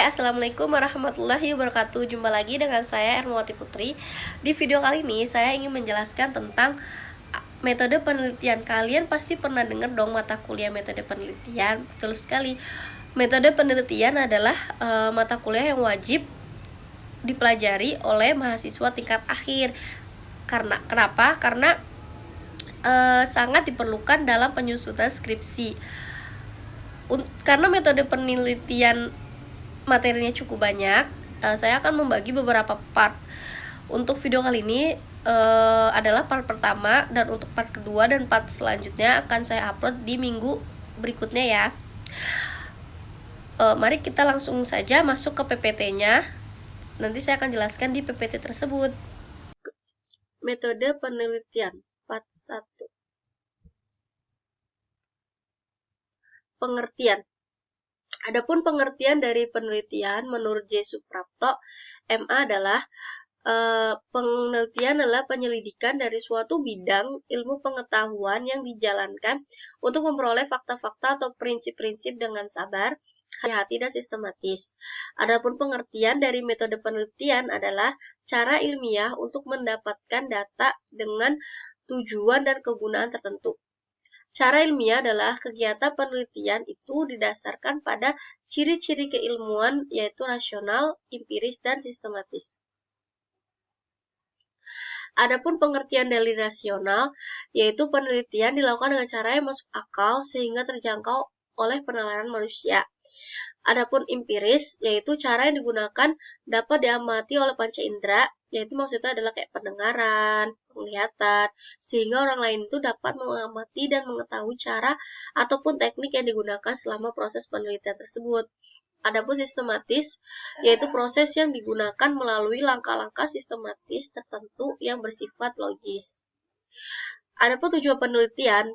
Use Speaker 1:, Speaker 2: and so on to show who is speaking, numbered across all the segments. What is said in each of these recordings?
Speaker 1: Assalamualaikum warahmatullahi wabarakatuh. Jumpa lagi dengan saya Ermawati Putri. Di video kali ini saya ingin menjelaskan tentang metode penelitian. Kalian pasti pernah dengar dong mata kuliah metode penelitian. Betul sekali. Metode penelitian adalah mata kuliah yang wajib dipelajari oleh mahasiswa tingkat akhir. Kenapa? Karena sangat diperlukan dalam penyusunan skripsi. Karena metode penelitian materinya cukup banyak, saya akan membagi beberapa part. Untuk video kali ini adalah part pertama, dan untuk part kedua dan part selanjutnya akan saya upload di minggu berikutnya ya. Mari kita langsung saja masuk ke PPT-nya. Nanti saya akan jelaskan di PPT tersebut. Metode penelitian part 1. Pengertian. Adapun pengertian dari penelitian menurut J. Suprapto, MA adalah penelitian adalah penyelidikan dari suatu bidang ilmu pengetahuan yang dijalankan untuk memperoleh fakta-fakta atau prinsip-prinsip dengan sabar, hati-hati, dan sistematis. Adapun pengertian dari metode penelitian adalah cara ilmiah untuk mendapatkan data dengan tujuan dan kegunaan tertentu. Cara ilmiah adalah kegiatan penelitian itu didasarkan pada ciri-ciri keilmuan, yaitu rasional, empiris, dan sistematis. Adapun pengertian dari rasional, yaitu penelitian dilakukan dengan cara yang masuk akal sehingga terjangkau oleh penalaran manusia. Adapun empiris, yaitu cara yang digunakan dapat diamati oleh panca indera, yaitu maksudnya adalah kayak pendengaran, penglihatan, sehingga orang lain itu dapat mengamati dan mengetahui cara ataupun teknik yang digunakan selama proses penelitian tersebut. Adapun sistematis, yaitu proses yang digunakan melalui langkah-langkah sistematis tertentu yang bersifat logis. Adapun tujuan penelitian,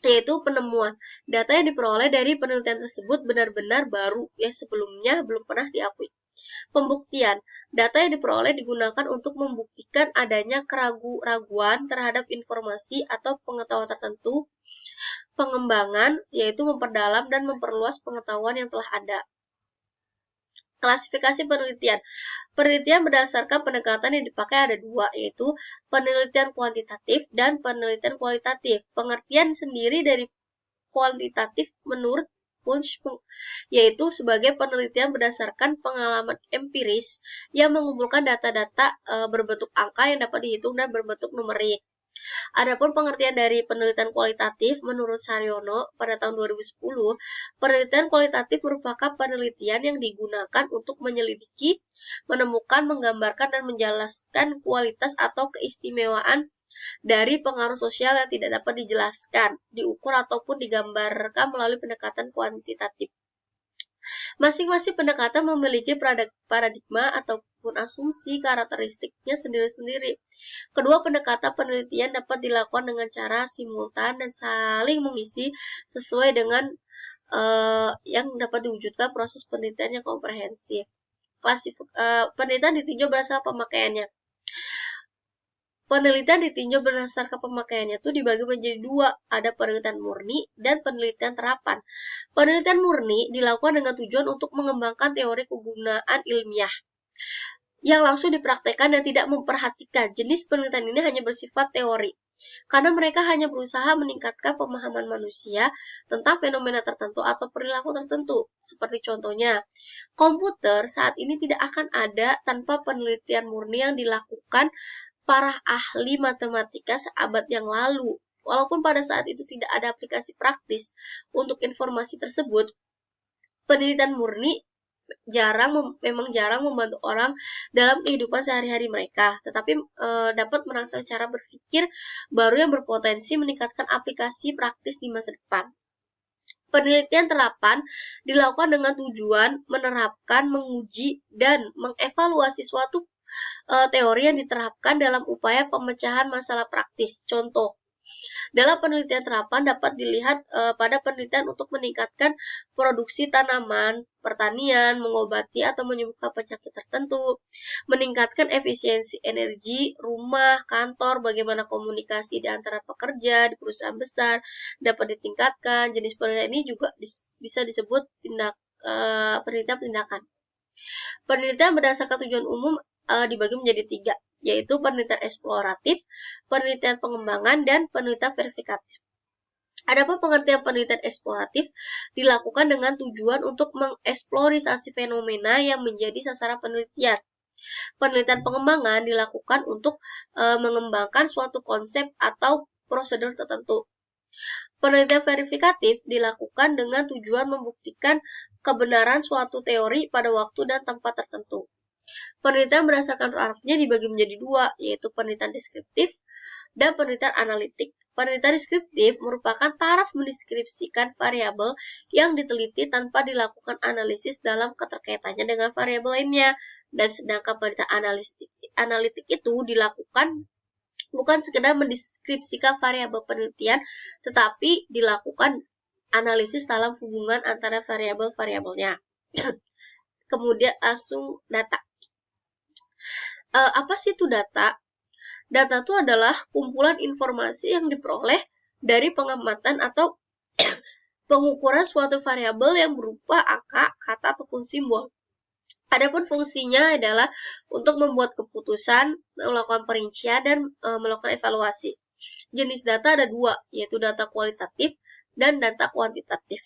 Speaker 1: yaitu penemuan. Data yang diperoleh dari penelitian tersebut benar-benar baru, yang sebelumnya belum pernah diakui. Pembuktian. Data yang diperoleh digunakan untuk membuktikan adanya keraguan terhadap informasi atau pengetahuan tertentu. Pengembangan, yaitu memperdalam dan memperluas pengetahuan yang telah ada. Klasifikasi penelitian. Penelitian berdasarkan pendekatan yang dipakai ada dua, yaitu penelitian kuantitatif dan penelitian kualitatif. Pengertian sendiri dari kuantitatif menurut Wunsch, yaitu sebagai penelitian berdasarkan pengalaman empiris yang mengumpulkan data-data berbentuk angka yang dapat dihitung dan berbentuk numerik. Adapun pengertian dari penelitian kualitatif menurut Saryono pada tahun 2010, penelitian kualitatif merupakan penelitian yang digunakan untuk menyelidiki, menemukan, menggambarkan, dan menjelaskan kualitas atau keistimewaan dari pengaruh sosial yang tidak dapat dijelaskan, diukur, ataupun digambarkan melalui pendekatan kuantitatif. Masing-masing pendekatan memiliki paradigma ataupun asumsi karakteristiknya sendiri-sendiri. Kedua pendekatan penelitian dapat dilakukan dengan cara simultan dan saling mengisi sesuai dengan yang dapat diwujudkan proses penelitian yang komprehensif. Penelitian ditinjau berdasarkan pemakaiannya. Penelitian ditinjau berdasarkan pemakaiannya itu dibagi menjadi dua, ada penelitian murni dan penelitian terapan. Penelitian murni dilakukan dengan tujuan untuk mengembangkan teori kegunaan ilmiah yang langsung dipraktekkan dan tidak memperhatikan. Jenis penelitian ini hanya bersifat teori, karena mereka hanya berusaha meningkatkan pemahaman manusia tentang fenomena tertentu atau perilaku tertentu. Seperti contohnya, komputer saat ini tidak akan ada tanpa penelitian murni yang dilakukan para ahli matematika seabad yang lalu. Walaupun pada saat itu tidak ada aplikasi praktis untuk informasi tersebut, penelitian murni memang jarang membantu orang dalam kehidupan sehari-hari mereka, tetapi dapat merangsang cara berpikir baru yang berpotensi meningkatkan aplikasi praktis di masa depan. Penelitian terapan dilakukan dengan tujuan menerapkan, menguji, dan mengevaluasi suatu teori yang diterapkan dalam upaya pemecahan masalah praktis. Contoh, dalam penelitian terapan dapat dilihat pada penelitian untuk meningkatkan produksi tanaman, pertanian, mengobati atau menyembuhkan penyakit tertentu, meningkatkan efisiensi energi, rumah, kantor, bagaimana komunikasi di antara pekerja di perusahaan besar dapat ditingkatkan. Jenis penelitian ini juga bisa disebut penelitian tindakan. Penelitian berdasarkan tujuan umum dibagi menjadi 3, yaitu penelitian eksploratif, penelitian pengembangan, dan penelitian verifikatif. Adapun pengertian penelitian eksploratif dilakukan dengan tujuan untuk mengeksplorasi fenomena yang menjadi sasaran penelitian. Penelitian pengembangan dilakukan untuk mengembangkan suatu konsep atau prosedur tertentu. Penelitian verifikatif dilakukan dengan tujuan membuktikan kebenaran suatu teori pada waktu dan tempat tertentu. Penelitian berdasarkan tarafnya dibagi menjadi 2, yaitu penelitian deskriptif dan penelitian analitik. Penelitian deskriptif merupakan taraf mendeskripsikan variabel yang diteliti tanpa dilakukan analisis dalam keterkaitannya dengan variabel lainnya. Dan sedangkan penelitian analitik itu dilakukan bukan sekedar mendeskripsikan variabel penelitian, tetapi dilakukan analisis dalam hubungan antara variabel-variabelnya. Kemudian langsung data. Apa sih itu data? Data itu adalah kumpulan informasi yang diperoleh dari pengamatan atau pengukuran suatu variabel yang berupa angka, kata, ataupun simbol. Adapun fungsinya adalah untuk membuat keputusan, melakukan perincian, dan melakukan evaluasi. Jenis data ada 2, yaitu data kualitatif dan data kuantitatif.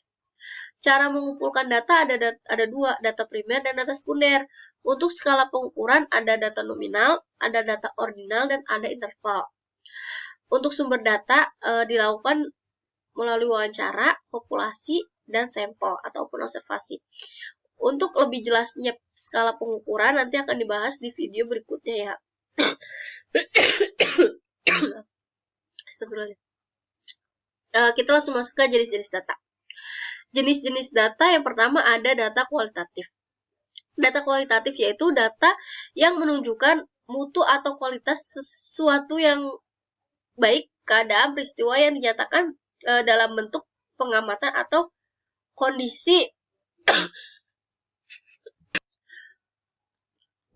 Speaker 1: Cara mengumpulkan data ada 2, data primer dan data sekunder. Untuk skala pengukuran ada data nominal, ada data ordinal, dan ada interval. Untuk sumber data dilakukan melalui wawancara, populasi, dan sampel ataupun observasi. Untuk lebih jelasnya skala pengukuran nanti akan dibahas di video berikutnya ya. Kita langsung masuk ke jenis-jenis data. Jenis-jenis data yang pertama ada data kualitatif. Data kualitatif yaitu data yang menunjukkan mutu atau kualitas sesuatu yang baik, keadaan, peristiwa yang dinyatakan dalam bentuk pengamatan atau kondisi.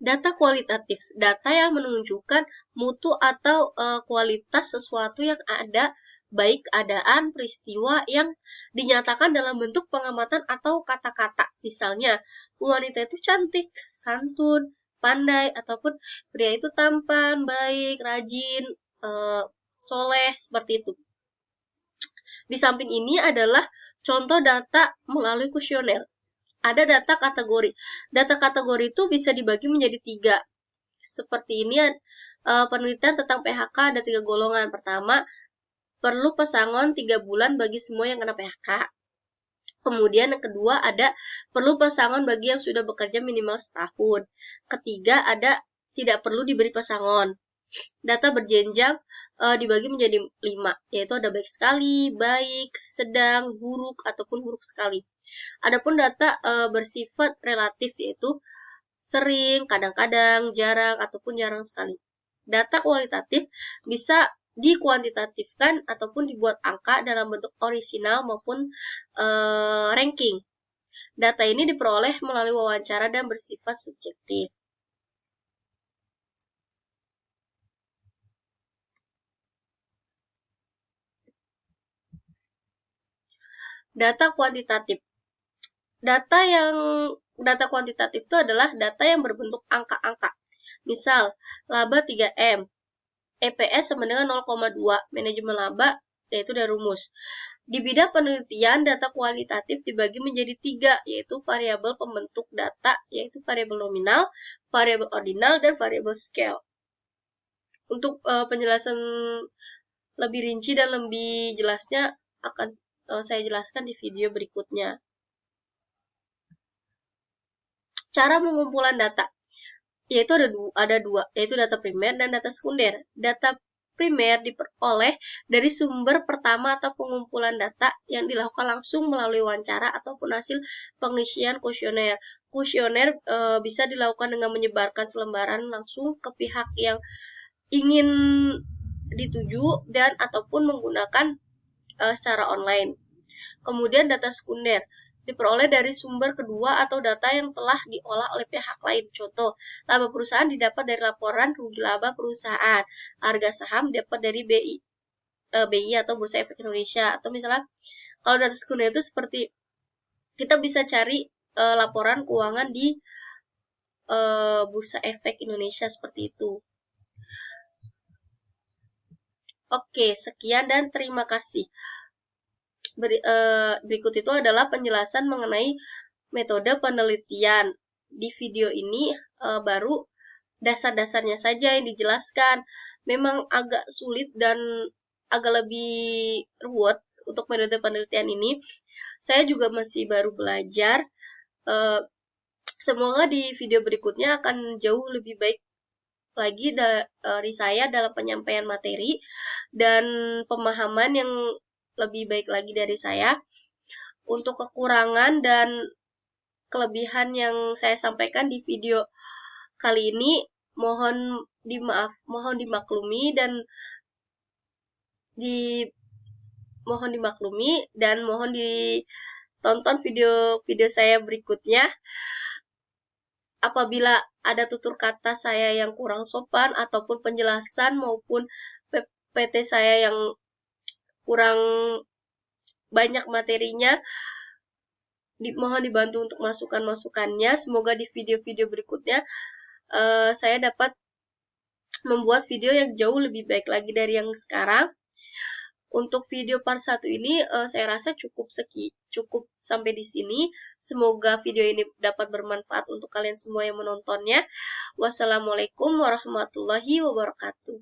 Speaker 1: Data kualitatif, data yang menunjukkan mutu atau kualitas sesuatu yang ada, baik keadaan, peristiwa yang dinyatakan dalam bentuk pengamatan atau kata-kata. Misalnya, wanita itu cantik, santun, pandai, ataupun pria itu tampan, baik, rajin, soleh, seperti itu. Di samping ini adalah contoh data melalui kuesioner. Ada data kategori. Data kategori itu bisa dibagi menjadi 3. Seperti ini, penelitian tentang PHK ada 3 golongan. Pertama, perlu pesangon 3 bulan bagi semua yang kena PHK. Kemudian yang kedua ada perlu pesangon bagi yang sudah bekerja minimal setahun. Ketiga ada tidak perlu diberi pesangon. Data berjenjang dibagi menjadi 5, yaitu ada baik sekali, baik, sedang, buruk, ataupun buruk sekali. Adapun data bersifat relatif yaitu sering, kadang-kadang, jarang, ataupun jarang sekali. Data kualitatif bisa dikuantitatifkan ataupun dibuat angka dalam bentuk orisinal maupun ranking. Data ini diperoleh melalui wawancara dan bersifat subjektif. Data kuantitatif. Data kuantitatif itu adalah data yang berbentuk angka-angka. Misal, laba 3M, EPS sama dengan 0,2, manajemen laba yaitu dari rumus. Di bidang penelitian, data kualitatif dibagi menjadi 3, yaitu variabel pembentuk data, yaitu variabel nominal, variabel ordinal, dan variabel scale. Untuk penjelasan lebih rinci dan lebih jelasnya akan saya jelaskan di video berikutnya. Cara pengumpulan data, yaitu ada dua, yaitu data primer dan data sekunder. Data primer diperoleh dari sumber pertama atau pengumpulan data yang dilakukan langsung melalui wawancara ataupun hasil pengisian kuesioner. Kuesioner bisa dilakukan dengan menyebarkan selembaran langsung ke pihak yang ingin dituju dan ataupun menggunakan secara online. Kemudian data sekunder diperoleh dari sumber kedua atau data yang telah diolah oleh pihak lain. Contoh, laba perusahaan didapat dari laporan rugi laba perusahaan. Harga saham didapat dari BI atau Bursa Efek Indonesia. Atau misalnya, kalau data sekunder itu seperti kita bisa cari laporan keuangan di Bursa Efek Indonesia seperti itu. Oke, sekian dan terima kasih. Berikut itu adalah penjelasan mengenai metode penelitian. Di video ini baru dasar-dasarnya saja yang dijelaskan. Memang agak sulit dan agak lebih ruwet untuk metode penelitian ini. Saya juga masih baru belajar. Semoga di video berikutnya akan jauh lebih baik lagi dari saya dalam penyampaian materi dan pemahaman yang lebih baik lagi dari saya. Untuk kekurangan dan kelebihan yang saya sampaikan di video kali ini mohon dimaklumi dan mohon ditonton video saya berikutnya. Apabila ada tutur kata saya yang kurang sopan ataupun penjelasan maupun PPT saya yang kurang banyak materinya, mohon dibantu untuk masukan-masukannya. Semoga di video-video berikutnya saya dapat membuat video yang jauh lebih baik lagi dari yang sekarang. Untuk video part 1 ini saya rasa cukup sampai di sini. Semoga video ini dapat bermanfaat untuk kalian semua yang menontonnya. Wassalamualaikum warahmatullahi wabarakatuh.